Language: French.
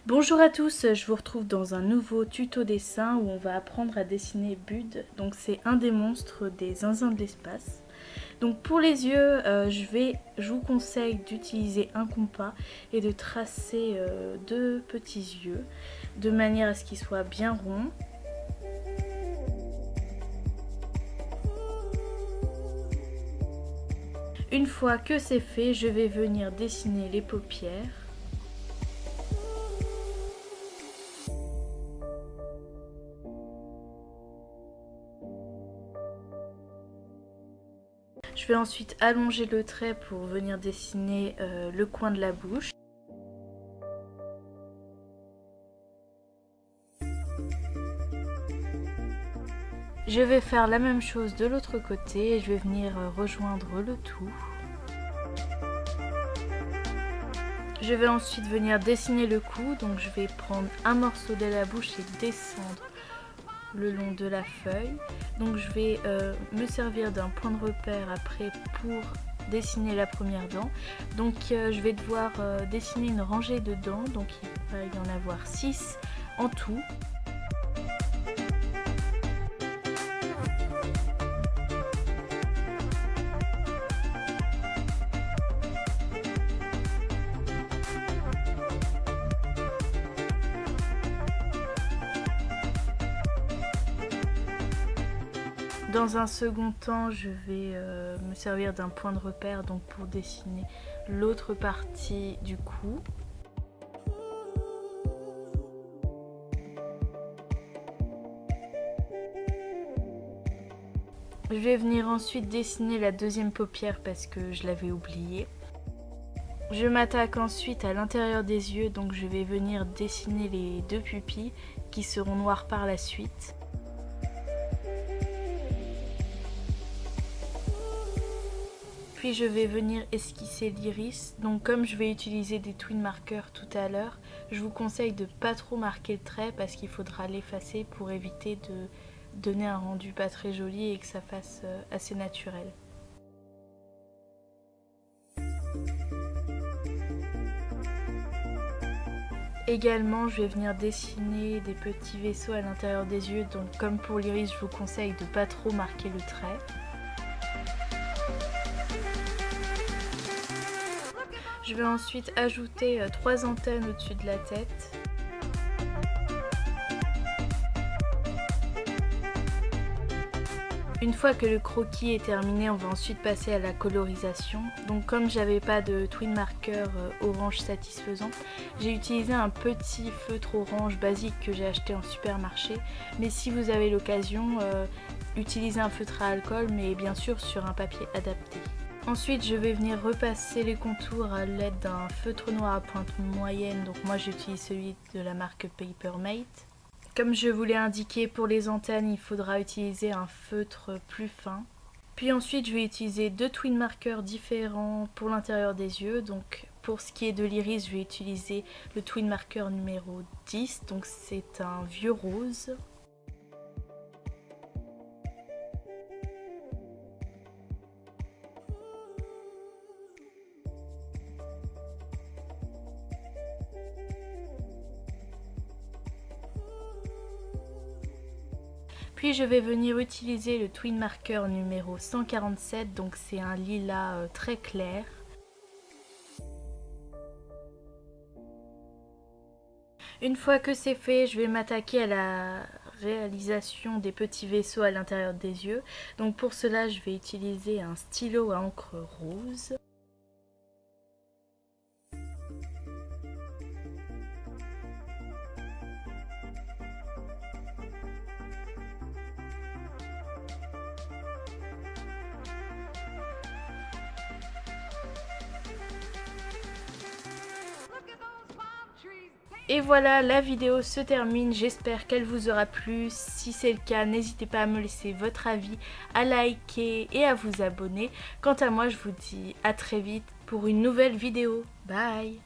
Bonjour à tous, je vous retrouve dans un nouveau tuto dessin où on va apprendre à dessiner Bud. Donc c'est un des monstres des zinzins de l'espace. Donc pour les yeux, je vous conseille d'utiliser un compas et de tracer deux petits yeux de manière à ce qu'ils soient bien ronds. Une fois que c'est fait, je vais venir dessiner les paupières. Je vais ensuite allonger le trait pour venir dessiner le coin de la bouche. Je vais faire la même chose de l'autre côté et je vais venir rejoindre le tout. Je vais ensuite venir dessiner le cou, donc je vais prendre un morceau de la bouche et descendre le long de la feuille. Donc je vais me servir d'un point de repère après pour dessiner la première dent. Donc je vais devoir dessiner une rangée de dents, donc il va y en avoir 6 en tout. Dans un second temps, je vais me servir d'un point de repère donc pour dessiner l'autre partie du cou. Je vais venir ensuite dessiner la deuxième paupière parce que je l'avais oubliée. Je m'attaque ensuite à l'intérieur des yeux, donc je vais venir dessiner les deux pupilles qui seront noires par la suite. Puis je vais venir esquisser l'iris. Donc comme je vais utiliser des twin markers tout à l'heure, je vous conseille de pas trop marquer le trait parce qu'il faudra l'effacer pour éviter de donner un rendu pas très joli et que ça fasse assez naturel. Également, je vais venir dessiner des petits vaisseaux à l'intérieur des yeux. Donc comme pour l'iris, je vous conseille de pas trop marquer le trait. Je vais ensuite ajouter 3 antennes au-dessus de la tête. Une fois que le croquis est terminé, on va ensuite passer à la colorisation. Donc comme j'avais pas de twin marker orange satisfaisant, j'ai utilisé un petit feutre orange basique que j'ai acheté en supermarché. Mais si vous avez l'occasion, utilisez un feutre à alcool, mais bien sûr sur un papier adapté. Ensuite, je vais venir repasser les contours à l'aide d'un feutre noir à pointe moyenne. Donc moi j'utilise celui de la marque Papermate. Comme je vous l'ai indiqué, pour les antennes, il faudra utiliser un feutre plus fin. Puis ensuite, je vais utiliser 2 twin markers différents pour l'intérieur des yeux. Donc pour ce qui est de l'iris, je vais utiliser le twin marker numéro 10. Donc c'est un vieux rose. Puis je vais venir utiliser le twin marker numéro 147, donc c'est un lilas très clair. Une fois que c'est fait, je vais m'attaquer à la réalisation des petits vaisseaux à l'intérieur des yeux. Donc pour cela, je vais utiliser un stylo à encre rose. Et voilà, la vidéo se termine, j'espère qu'elle vous aura plu. Si c'est le cas, n'hésitez pas à me laisser votre avis, à liker et à vous abonner. Quant à moi, je vous dis à très vite pour une nouvelle vidéo. Bye!